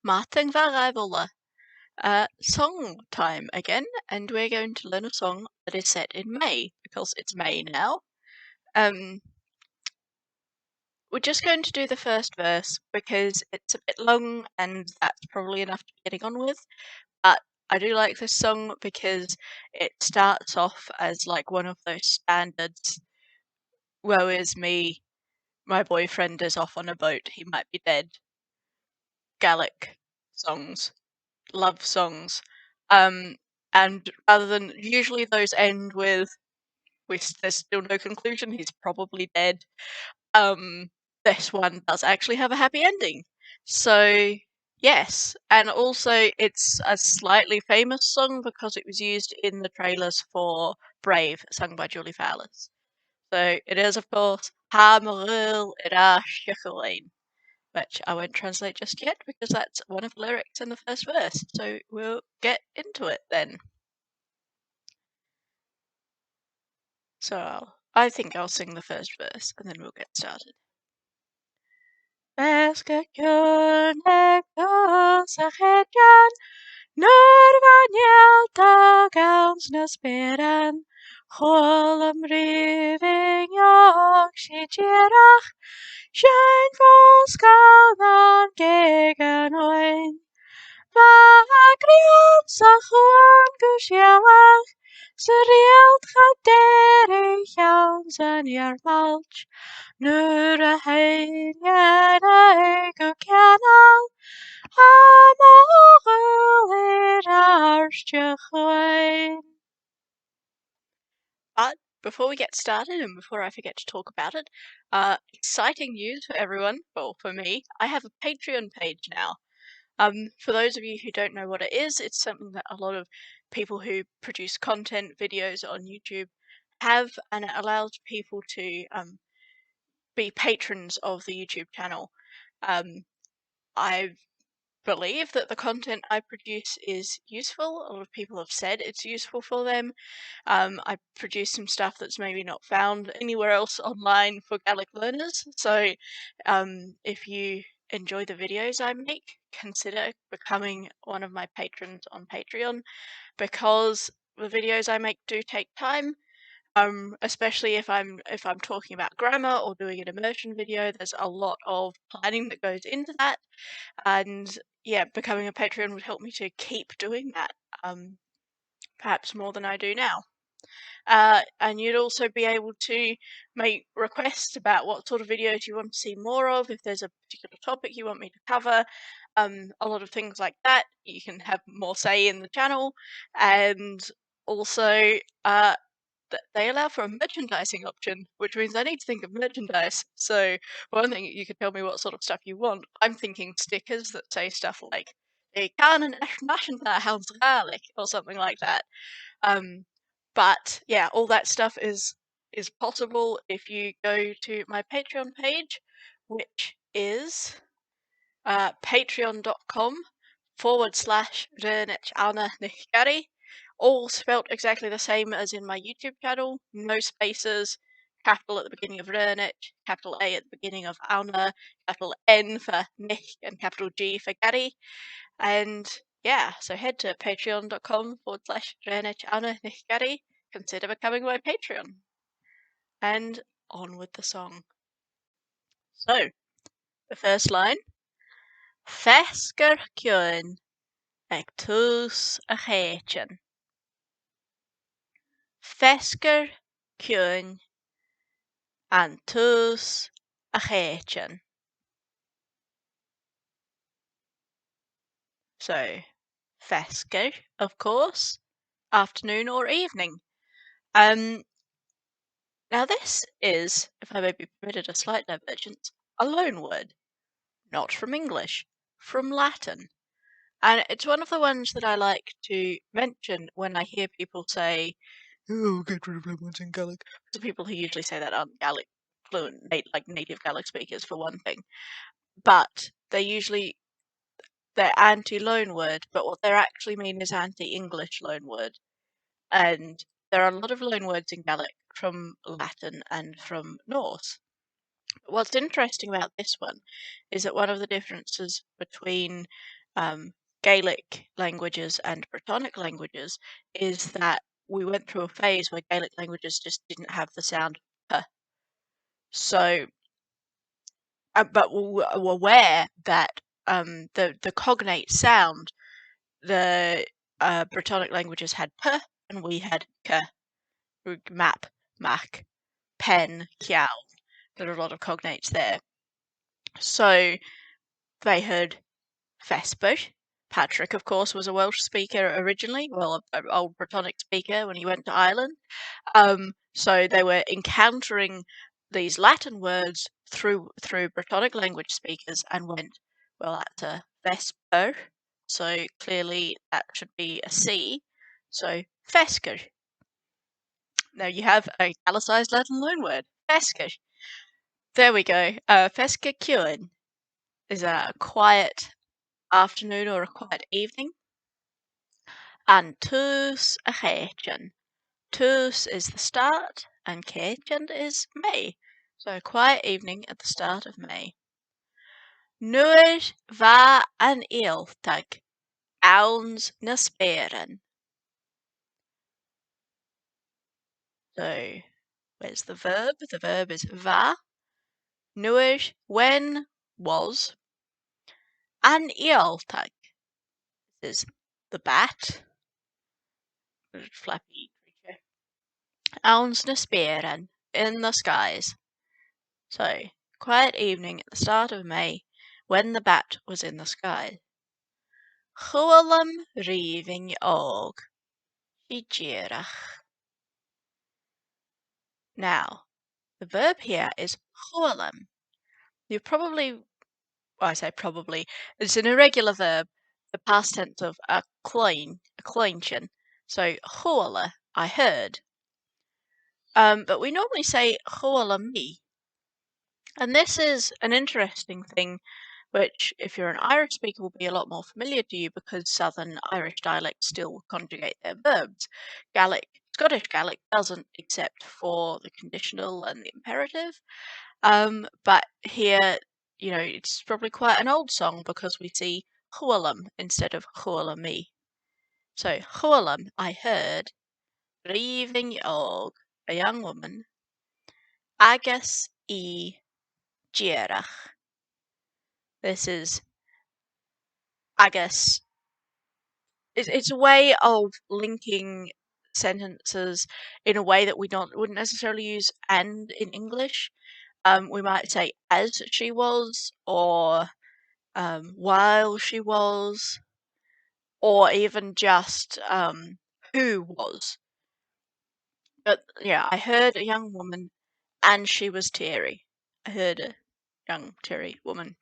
Martin song time again, and we're going to learn a song that is set in May, because it's May now. We're just going to do the first verse, because it's a bit long, and that's probably enough to be getting on with, but I do like this song because it starts off as like one of those standards, woe is me, my boyfriend is off on a boat, he might be dead, Gaelic songs. Love songs. And rather than usually those end with there's still no conclusion, he's probably dead. This one does actually have a happy ending. So yes, and also it's a slightly famous song because it was used in the trailers for Brave, sung by Julie Fowlis. So it is, of course, Ha Maril Ira Chualaim, which I won't translate just yet because that's one of the lyrics in the first verse. So we'll get into it then. So I think I'll sing the first verse and then we'll get started. Feasgar ciuin Ionnsaich nuair bhainneal do gabhs na spéireann, Chualaim ribhinn Ionnsaich deurach, Cheitein Feasgar ná ghrian ghrian sa chuan go sioladh, sa deurach Ionnsaich nuair a hainneanna go ceannail, àird chuain. But before we get started and before I forget to talk about it, exciting news for everyone, well, for me, I have a Patreon page now. For those of you who don't know what it is, it's something that a lot of people who produce content videos on YouTube have, and it allows people to be patrons of the YouTube channel. I believe that the content I produce is useful. A lot of people have said it's useful for them. I produce some stuff that's maybe not found anywhere else online for Gaelic learners. So if you enjoy the videos I make, consider becoming one of my patrons on Patreon, because the videos I make do take time. Especially if I'm talking about grammar or doing an immersion video, there's a lot of planning that goes into that, and yeah, becoming a Patreon would help me to keep doing that, perhaps more than I do now. And you'd also be able to make requests about what sort of videos you want to see more of, if there's a particular topic you want me to cover, a lot of things like that. You can have more say in the channel, and also they allow for a merchandising option, which means I need to think of merchandise. So one thing, you could tell me what sort of stuff you want. I'm thinking stickers that say stuff like "Canon Gaelic" or something like that. But yeah, all that stuff is possible if you go to my Patreon page, which is patreon.com/ribhinn all spelt exactly the same as in my YouTube channel, no spaces, capital at the beginning of Ribhinn, capital A at the beginning of Anna, capital N for Nick, and capital G for Gary. And yeah, so head to patreon.com/ribhinn, consider becoming my Patreon. And on with the song. So, the first line. Feasgar ciuin ag tús a Chéitein. Feasgar ciuin an tús a Chéitein. So, Feasgar, of course, afternoon or evening. Now this is, if I may be permitted a slight divergence, a loan word, not from English, from Latin. And it's one of the ones that I like to mention when I hear people say, "Oh, get rid of everyone's in Gaelic." The people who usually say that aren't Gaelic fluent, like native Gaelic speakers, for one thing. But they're anti-loan word, but what they actually mean is anti-English loan word. And there are a lot of loan words in Gaelic from Latin and from Norse. But what's interesting about this one is that one of the differences between Gaelic languages and Brittonic languages is that we went through a phase where Gaelic languages just didn't have the sound p. So, but we were aware that the cognate sound, the Brittonic languages had p and we had k. Map, mac, pen, ciaol. There are a lot of cognates there. So they heard Feasgar. Patrick, of course, was a Welsh speaker originally, well, an old Brittonic speaker when he went to Ireland. So they were encountering these Latin words through Brittonic language speakers and went, well, that's a Vesper, so clearly that should be a C, so Feasgar. Now you have a italicized Latin loanword, Feasgar. There we go. Feasgar ciuin is a quiet afternoon or a quiet evening. And tus a Chéitein. Tus is the start, and Chéitein is May. So a quiet evening at the start of May. Nuair va an Ionnsaich, auns na spéireann. So where's the verb? The verb is va. Nuair, when, was. An Ionnsaich is the bat, flappy creature. Auns na spéireann, in the skies. So, quiet evening at the start of May, when the bat was in the sky. Chualaim ribhinn òg, i deurach. Now, the verb here is chualaim. You probably, well, I say probably, it's an irregular verb, the past tense of a chuain, a chuain. So, chualadh, I heard. But we normally say chualaim. And this is an interesting thing, which, if you're an Irish speaker, will be a lot more familiar to you because Southern Irish dialects still conjugate their verbs. Scottish Gaelic doesn't, except for the conditional and the imperative. But here, it's probably quite an old song because we see chualaim instead of chualaim. So, chualaim, I heard, ribhinn òg, a young woman, agus i deurach. This is, I guess, it's a way of linking sentences in a way that we wouldn't necessarily use and in English. We might say as she was, or while she was, or even just who was. But yeah, I heard a young woman and she was teary. I heard a young teary woman.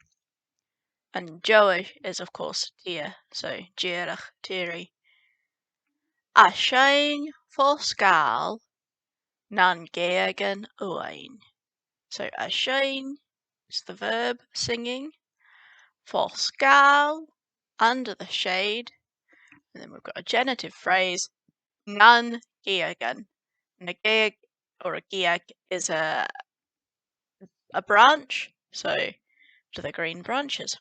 And Joey is, of course, tear, so deurach, teary. A chuain Feasgar nan ghagan òran. So a chuain is the verb, singing. Feasgar, under the shade. And then we've got a genitive phrase, nan ghagan. And a ghaig or a ghaig is a branch, so to the green branches.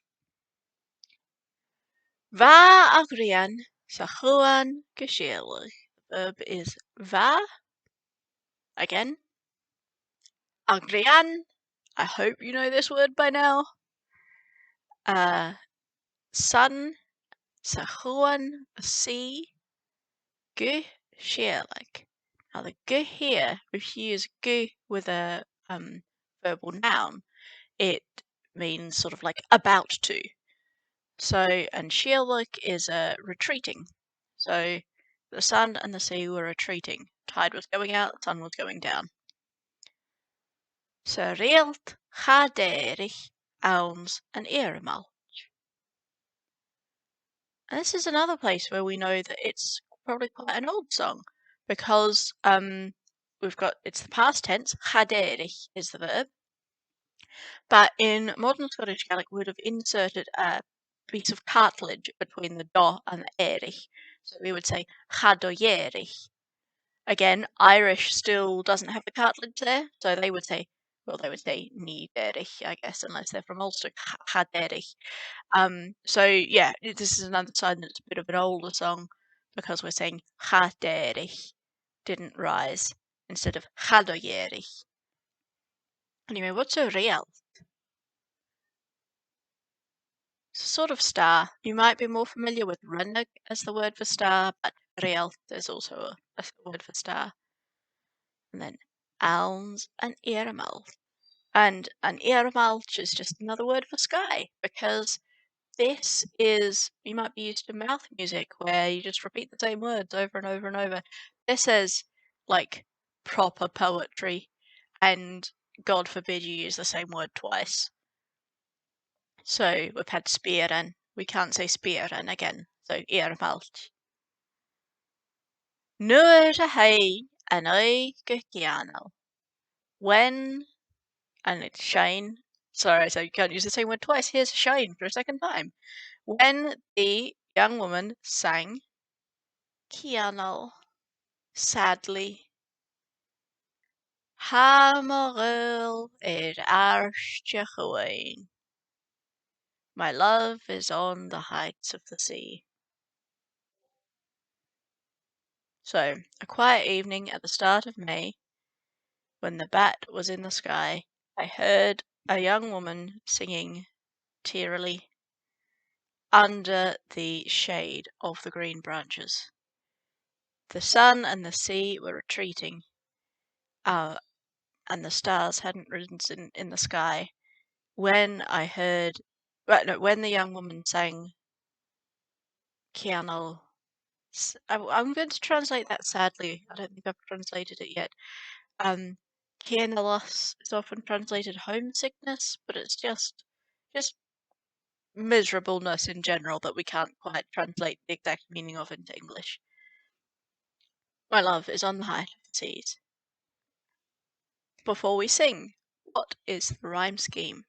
Va a ghrian sa chuan sioladh. The verb is va. Again. A ghrian. I hope you know this word by now. Sun sa chuan, a sea. Sioladh. Now the g here, if you use g with a verbal noun, it means sort of like about to. So, and sioladh is retreating. So the sun and the sea were retreating. Tide was going out, the sun was going down. So rialt deurach, auns an Ionnsaich. And this is another place where we know that it's probably quite an old song because it's the past tense, deurach is the verb. But in modern Scottish Gaelic, we would have inserted a piece of cartilage between the do and the éirich. So we would say chadoierich. Again, Irish still doesn't have the cartilage there, so they would say well, they would say ní deurach, I guess, unless they're from Ulster, cha deurach. So yeah, this is another sign that it's a bit of an older song because we're saying cha deurach didn't rise instead of cha deurach. Anyway, what's a real? It's a sort of star. You might be more familiar with runnig as the word for star, but real is also a word for star. And then alms and earmalch. And an earmalch is just another word for sky because this is, you might be used to mouth music where you just repeat the same words over and over and over. This is like proper poetry, and God forbid you use the same word twice. So we've had spearan, we can't say spearan again, so earmalch. Nuair a haig an oig go ghaol. When, and it's shine. Sorry, so you can't use the same word twice. Here's shine for a second time. When the young woman sang ghaol, sadly, ha mo ghaol àird chuain. My love is on the heights of the sea. So, a quiet evening at the start of May, when the bat was in the sky, I heard a young woman singing tearily under the shade of the green branches. The sun and the sea were retreating, and the stars hadn't risen in the sky when I heard, when the young woman sang ghaol. I'm going to translate that sadly. I don't think I've translated it yet. Ghaol is often translated homesickness, but it's just miserableness in general that we can't quite translate the exact meaning of into English. My love is on the height of the seas. Before we sing, what is the rhyme scheme?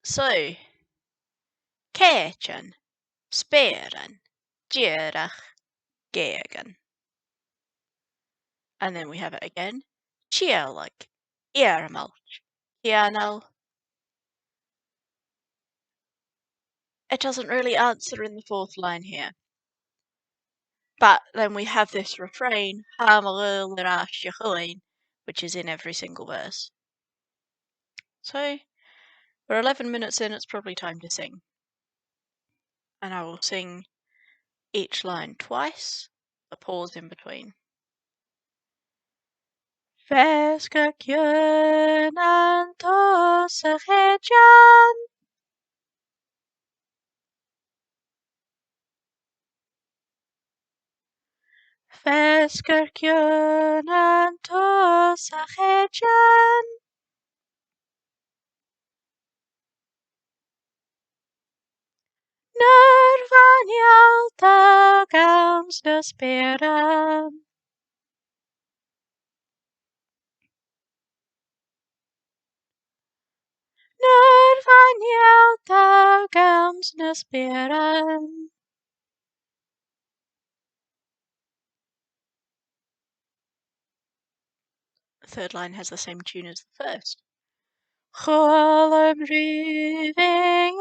So, Chéitein, spearan, deurach, geoghan. And then we have it again. Sioladh, earmalch, ghaol. It doesn't really answer in the fourth line here. But then we have this refrain, ha mo ghaol àird chuain, which is in every single verse. So, we're 11 minutes in, it's probably time to sing. And I will sing each line twice, a pause in between. Feasgar ciuin an Ionnsaich. Feasgar ciuin an Ionnsaich. Nuair bhainnealta gams na spearan. Nuair bhainnealta gams na spearan. The third line has the same tune as the first. Chualaim ribhinn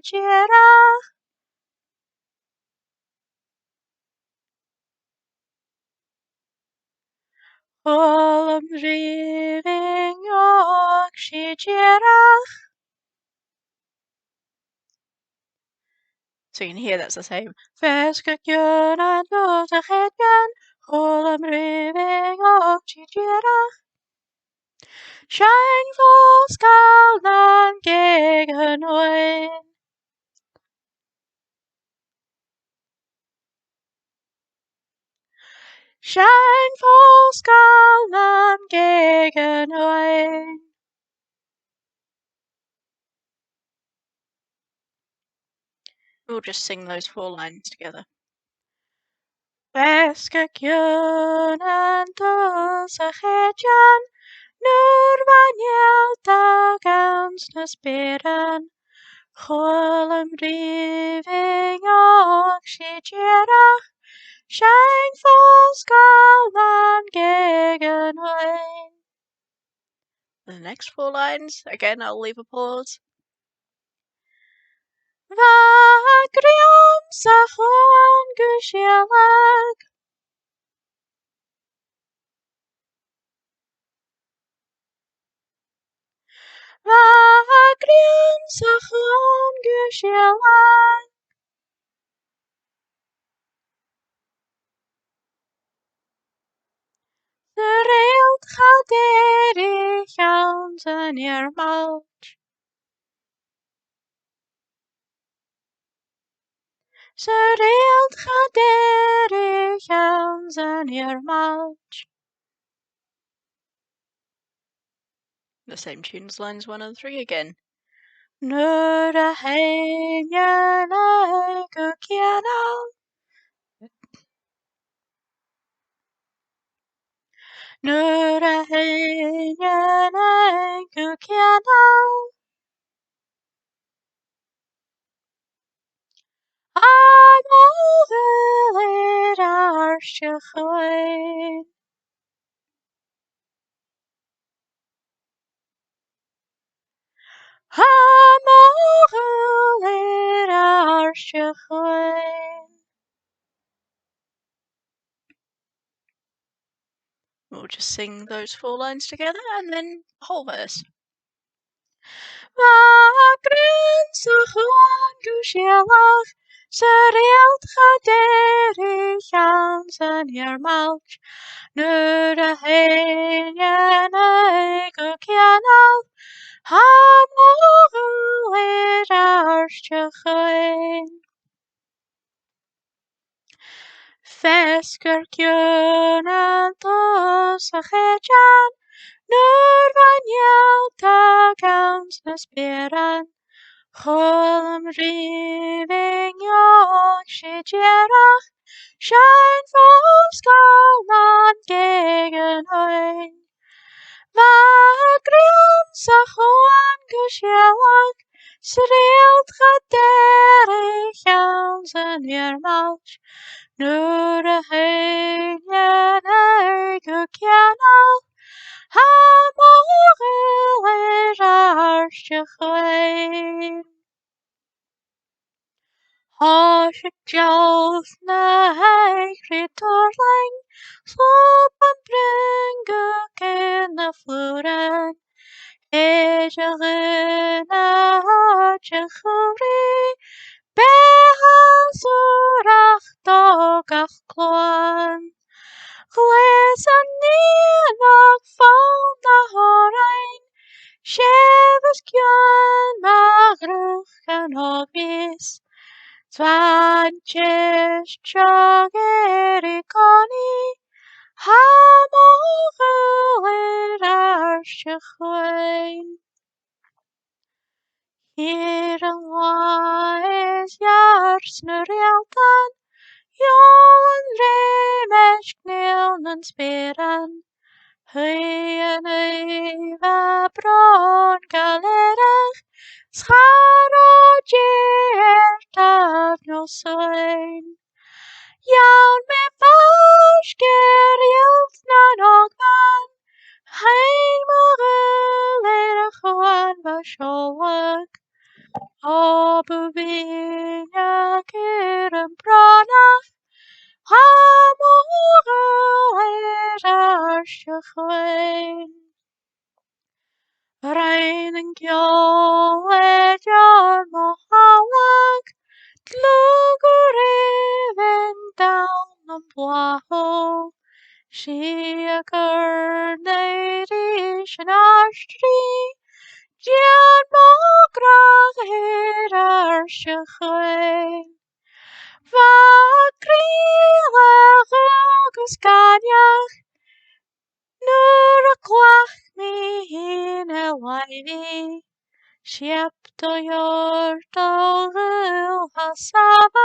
deurach. Chualaim ribhinn deurach. So you can hear that's the same. Feasgar ciuin an Ionnsaich. Chualaim ribhinn deurach. Shine falls callan ghrian. Shine falls callan ghrian. We'll just sing those 4 lines together. Feasgar ciuin an Ionnsaich. Nuair bhainnealta gams na spearan. Chualaim ribhinn deurach. Schein Feasgar gegen òran. The next 4 lines, again I'll leave a pause. Ionnsaich sioladh. Ionnsaich sioladh. deurach Ionnsaich. deurach Ionnsaich. The same tune as lines 1 and 3 again. Ribhinn ciuin. Ribhinn ciuin. Chuain. Chuain. We'll just sing those 4 lines together and then the whole verse. ghrian sioladh. deurach Ionnsaich. Ribhinn ciuin. Chuain. Feasgar ciuin Ionnsaich. Gowns na spiran. Chualaim ribhinn deurach. Schein gegen òran. Ghrian sioladh. deurach Ionnsaich. Ribhinn ciuin. Chuain. Chéitein. Slopan bringu in the floren. Deurach chuan. òran. Feasgar hobbies. Chuan chuain. Snurrialtan. Ribhinn spiran. Bron galerach. Soin. Iawn me Feasgar òran. Hein chuan sioladh. Bhín bronach. Chuain. Rain and ghaol mohawag. Ribhinn down the ghaol. Feasgar neidish an àird. Dian mograch chuain. Ghaol agus gaineach. Nuair mi laimi. Siap do ghaol hasava.